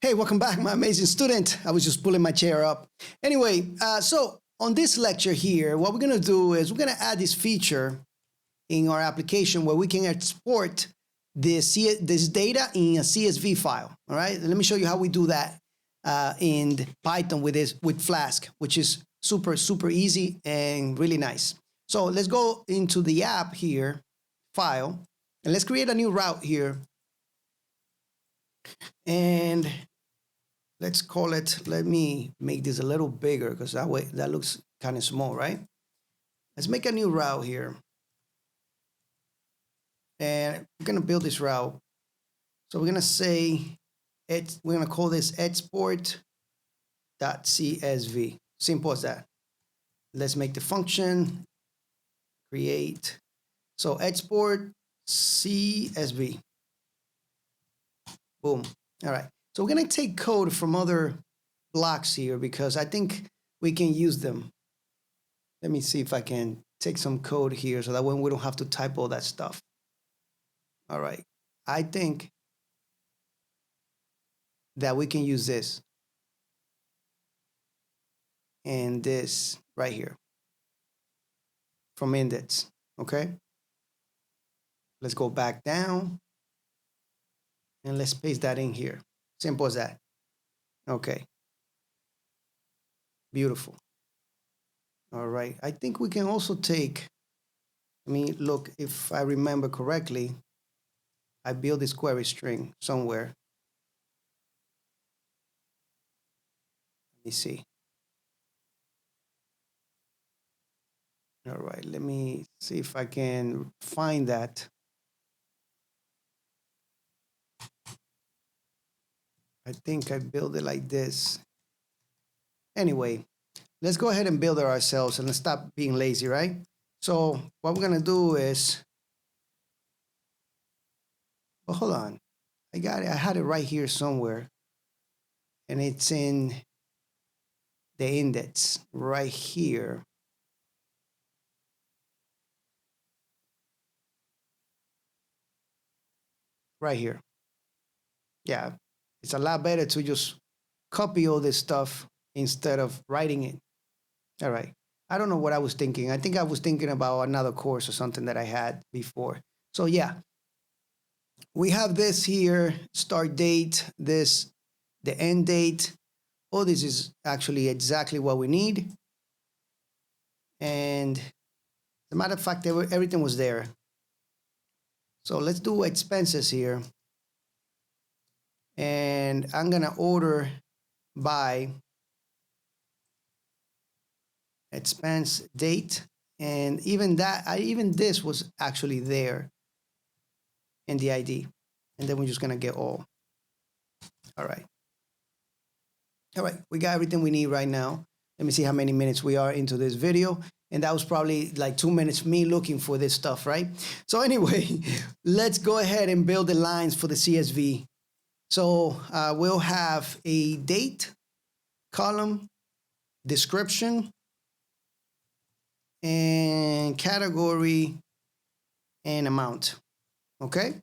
Hey, welcome back, my amazing student. I was just pulling my chair up. Anyway, so on this lecture here, what we're going to do is we're going to add this feature in our application where we can export this data in a CSV file. All right, let me show you how we do that in Python with Flask, which is super easy and really nice. So let's go into the app here, file, and let's create a new route here. And let's call it, let me make this a little bigger because that way that looks kind of small, right? Let's make a new route here. And we're going to build this route. So we're going to say, we're going to call this export.csv. Simple as that. Let's make the function, create. So export CSV. Boom. All right. So we're going to take code from other blocks here because I think we can use them. Let me see if I can take some code here so that way we don't have to type all that stuff. All right. I think that we can use this and this right here from index. Okay. Let's go back down and let's paste that in here. Simple as that. Okay. Beautiful. All right. I think we can also take, I mean, look, if I remember correctly, I built this query string somewhere. Let me see. All right. Let me see if I can find that. I think I built it like this. Anyway, let's go ahead and build it ourselves and let's stop being lazy, right? So what we're going to do is, well, hold on. I got it. I had it right here somewhere. And it's in the index right here. Right here. Yeah. It's a lot better to just copy all this stuff instead of writing it. All right. I don't know what I was thinking. I think I was thinking about another course or something that I had before. So yeah, we have this here, start date, this, the end date. All this is actually exactly what we need. And as a matter of fact, everything was there. So let's do expenses here. And I'm going to order by expense date. And even that, even this was actually there in the ID. And then we're just going to get all. All right. All right. We got everything we need right now. Let me see how many minutes we are into this video. And that was probably like 2 minutes me looking for this stuff, right? So anyway, let's go ahead and build the lines for the CSV. So we'll have a date, column, description, and category, and amount. Okay?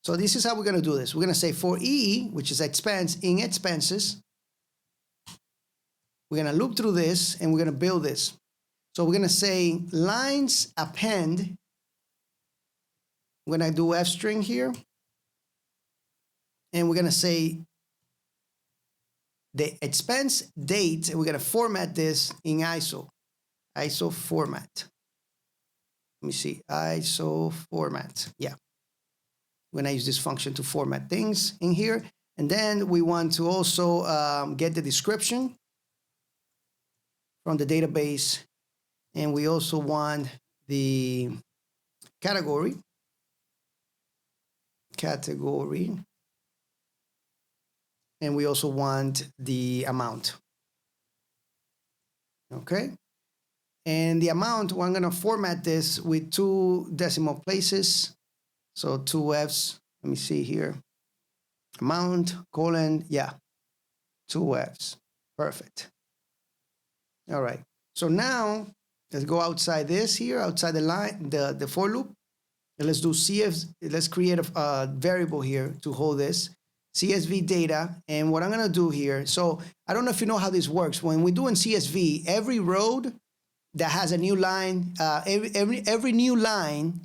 So this is how we're going to do this. We're going to say for EE, which is expense, in expenses. We're going to loop through this, and we're going to build this. So we're going to say lines append. We're going to do F string here. And we're going to say the expense date, and we're going to format this in ISO format. Let me see, ISO format. Yeah. We're going to use this function to format things in here. And then we want to also get the description from the database. And we also want the category. And we also want the amount. Okay. And the amount, well, I'm going to format this with 2 decimal places. So 2 Fs. Let me see here. Amount, colon, yeah. 2 Fs. Perfect. All right. So now let's go outside this here, outside the line, the for loop. And let's do CF. Let's create a variable here to hold this. CSV data. And what I'm going to do here, so I don't know if you know how this works. When we do in CSV, every row that has a new line, every new line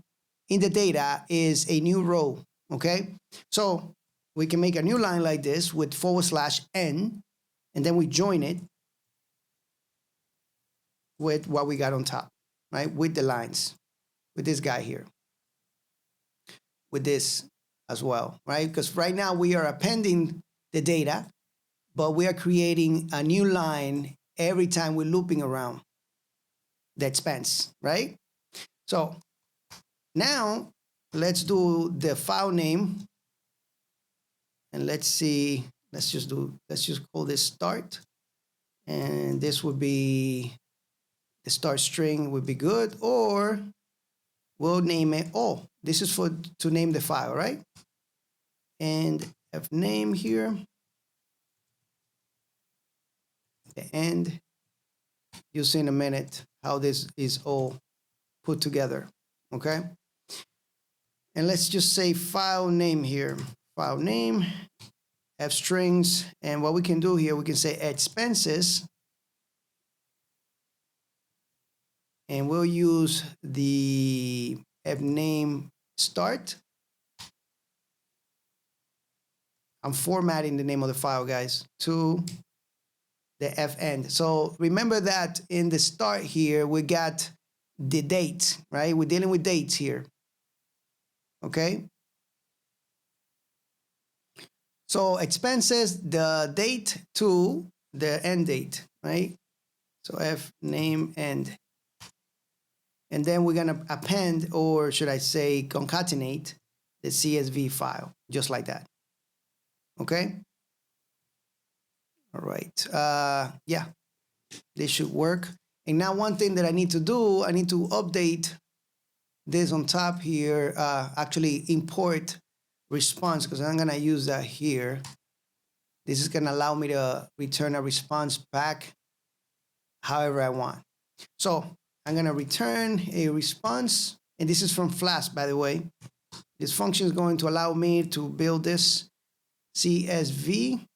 in the data is a new row, okay? So we can make a new line like this with /n, and then we join it with what we got on top, right? With the lines, with this guy here, with this as well, right? Because right now we are appending the data, but we are creating a new line every time we're looping around the expense, right? So now let's do the file name, and let's see, let's just call this start, and this would be the start string would be good, or we'll name it, oh, this is to name the file, right? And F name here, the end. You'll see in a minute how this is all put together, okay? And let's just say file name here, file name, F strings, and what we can do here, we can say expenses, and we'll use the F name start. I'm formatting the name of the file, guys, to the F end. So remember that in the start here, we got the date, right? We're dealing with dates here, okay? So expenses, the date to the end date, right? So F name end. And then we're gonna append, or should I say concatenate, the CSV file, just like that, okay? All right, yeah, this should work. And now one thing that I need to do, I need to update this on top here, actually import response, because I'm gonna use that here. This is gonna allow me to return a response back however I want. So I'm gonna return a response, and this is from Flask, by the way. This function is going to allow me to build this CSV,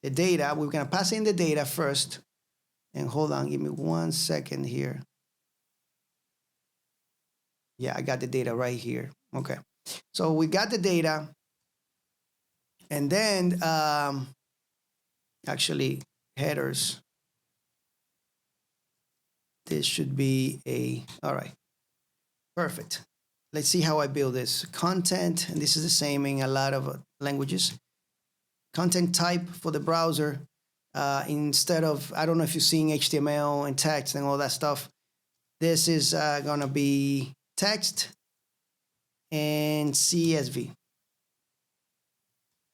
the data. We're gonna pass in the data first, and hold on, give me 1 second here. Yeah, I got the data right here. Okay, so we got the data, and then actually headers. This should be all right, perfect. Let's see how I build this. Content, and this is the same in a lot of languages. Content type for the browser, instead of, I don't know if you're seeing HTML and text and all that stuff, this is gonna be text and CSV.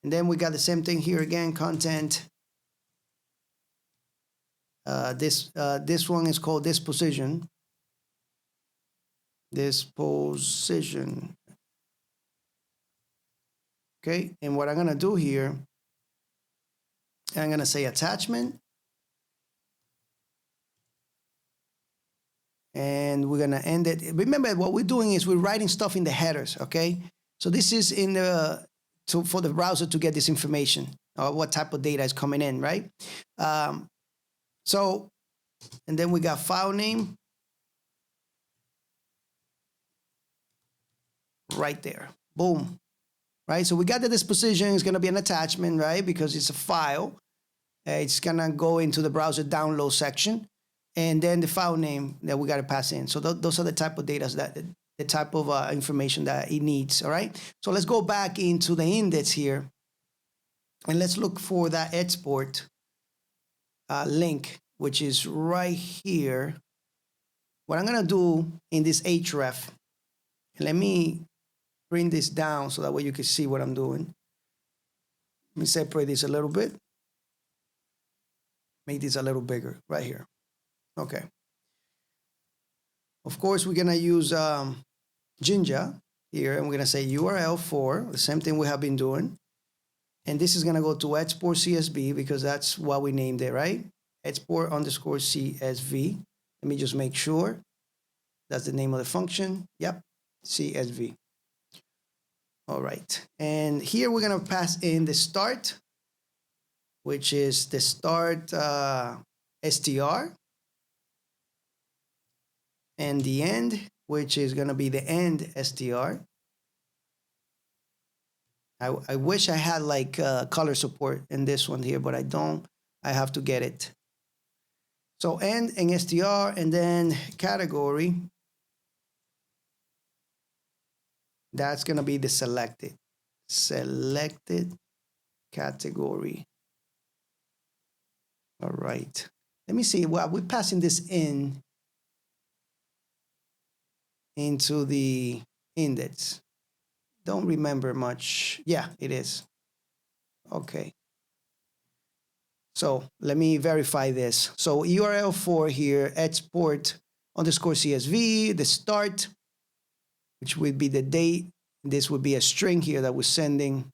And then we got the same thing here again, content. This one is called disposition. Disposition. Okay, and what I'm gonna do here, I'm gonna say attachment, and we're gonna end it. Remember, what we're doing is we're writing stuff in the headers, okay? So this is in the for the browser to get this information, or what type of data is coming in, right? So, and then we got file name right there. Boom. Right? So we got the disposition. It's going to be an attachment, right? Because it's a file. It's going to go into the browser download section. And then the file name that we got to pass in. So those are the type of data the type of information that it needs. All right. So let's go back into the index here. And let's look for that export link, which is right here. What I'm going to do in this href, let me bring this down so that way you can see what I'm doing. Let me separate this a little bit. Make this a little bigger right here. Okay. Of course, we're going to use Jinja here, and we're going to say URL for the same thing we have been doing. And this is going to go to export CSV because that's what we named it, right? Export underscore CSV. Let me just make sure that's the name of the function. Yep, CSV. All right. And here we're going to pass in the start, which is the start str, and the end, which is going to be the end str. I wish I had like color support in this one here, but I don't. I have to get it. So end and str, and then category. That's going to be the selected category. All right. Let me see. Well, we're passing this into the index. Don't remember much. Yeah, it is. Okay. So let me verify this. So URL for here, export underscore CSV, the start, which would be the date. This would be a string here that we're sending.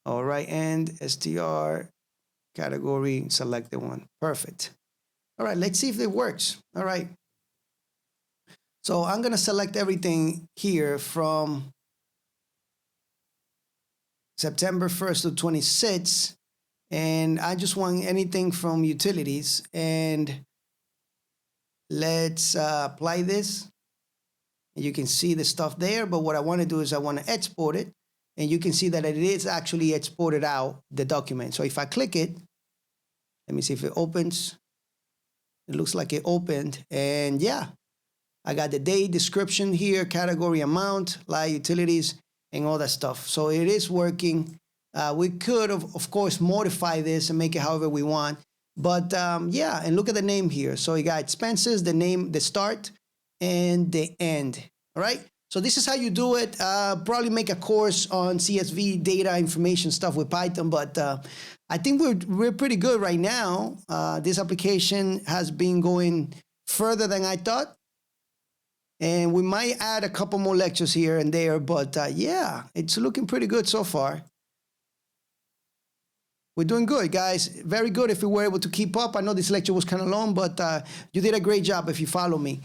All right, and str category, select the one. Perfect. All right, let's see if it works. All right. So I'm going to select everything here from September 1st to 26th. And I just want anything from utilities. And let's apply this. You can see the stuff there. But what I want to do is I want to export it. And you can see that it is actually exported out the document. So if I click it, let me see if it opens. It looks like it opened. And yeah, I got the date, description here, category, amount, live utilities, and all that stuff. So it is working. We could, of course, modify this and make it however we want. But yeah, and look at the name here. So you got expenses, the name, the start, and the end. All right. So this is how you do it. Probably make a course on CSV data information stuff with Python. But I think we're pretty good right now. This application has been going further than I thought. And we might add a couple more lectures here and there, but yeah, it's looking pretty good so far. We're doing good, guys. Very good if we were able to keep up. I know this lecture was kind of long, but you did a great job if you follow me.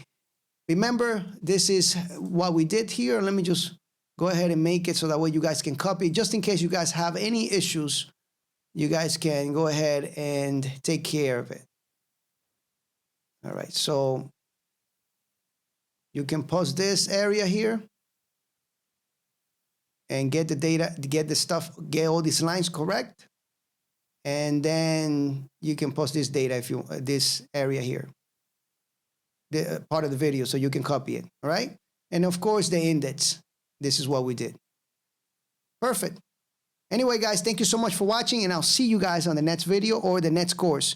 Remember, this is what we did here. Let me just go ahead and make it so that way you guys can copy. Just in case you guys have any issues, you guys can go ahead and take care of it. All right, so you can post this area here and get the data, get the stuff, get all these lines correct. And then you can post this data if you, this area here, the part of the video, so you can copy it, all right? And of course the index, this is what we did. Perfect. Anyway, guys, thank you so much for watching, and I'll see you guys on the next video or the next course.